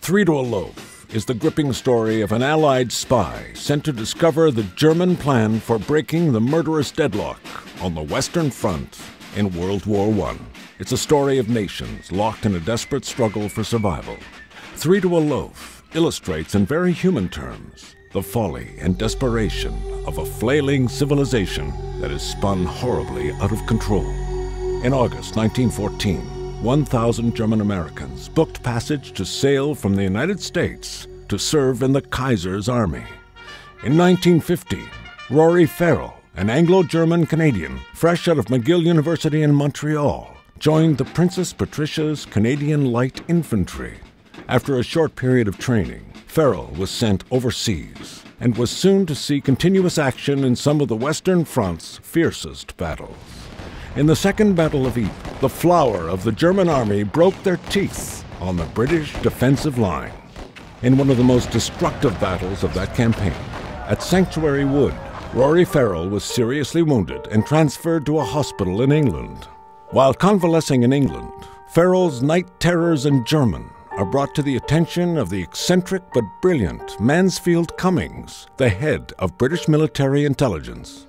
Three to a Loaf is the gripping story of an Allied spy sent to discover the German plan for breaking the murderous deadlock on the Western Front in World War I. It's a story of nations locked in a desperate struggle for survival. Three to a Loaf illustrates in very human terms the folly and desperation of a flailing civilization that is spun horribly out of control. In August 1914, 1,000 German Americans booked passage to sail from the United States to serve in the Kaiser's army. In 1915, Rory Ferrall, an Anglo-German Canadian, fresh out of McGill University in Montreal, joined the Princess Patricia's Canadian Light Infantry. After a short period of training, Ferrall was sent overseas and was soon to see continuous action in some of the Western Front's fiercest battles. In the Second Battle of Ypres, the flower of the German army broke their teeth on the British defensive line. In one of the most destructive battles of that campaign, at Sanctuary Wood, Rory Ferrall was seriously wounded and transferred to a hospital in England. While convalescing in England, Ferrall's night terrors in German are brought to the attention of the eccentric but brilliant Mansfield Cummings, the head of British military intelligence.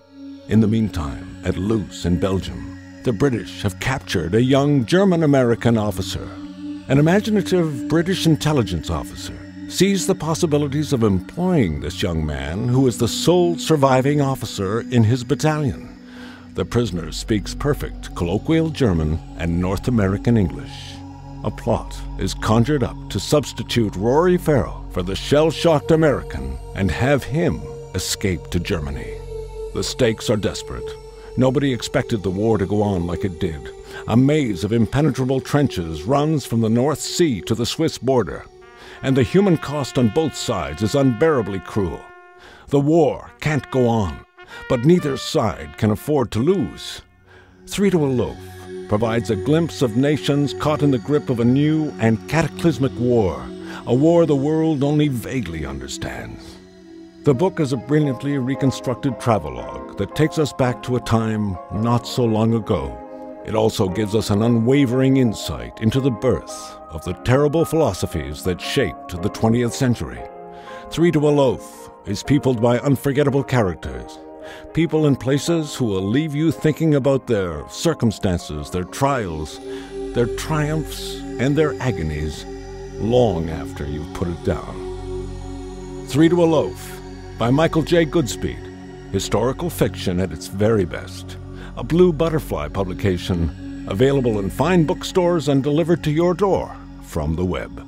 In the meantime, at Loos in Belgium, the British have captured a young German-American officer. An imaginative British intelligence officer sees the possibilities of employing this young man, who is the sole surviving officer in his battalion. The prisoner speaks perfect colloquial German and North American English. A plot is conjured up to substitute Rory Ferrall for the shell-shocked American and have him escape to Germany. The stakes are desperate. Nobody expected the war to go on like it did. A maze of impenetrable trenches runs from the North Sea to the Swiss border, and the human cost on both sides is unbearably cruel. The war can't go on, but neither side can afford to lose. Three to a Loaf provides a glimpse of nations caught in the grip of a new and cataclysmic war, a war the world only vaguely understands. The book is a brilliantly reconstructed travelogue that takes us back to a time not so long ago. It also gives us an unwavering insight into the birth of the terrible philosophies that shaped the 20th century. Three to a Loaf is peopled by unforgettable characters, people and places who will leave you thinking about their circumstances, their trials, their triumphs, and their agonies long after you've put it down. Three to a Loaf by Michael J. Goodspeed, historical fiction at its very best. A Blue Butterfly publication, available in fine bookstores and delivered to your door from the web.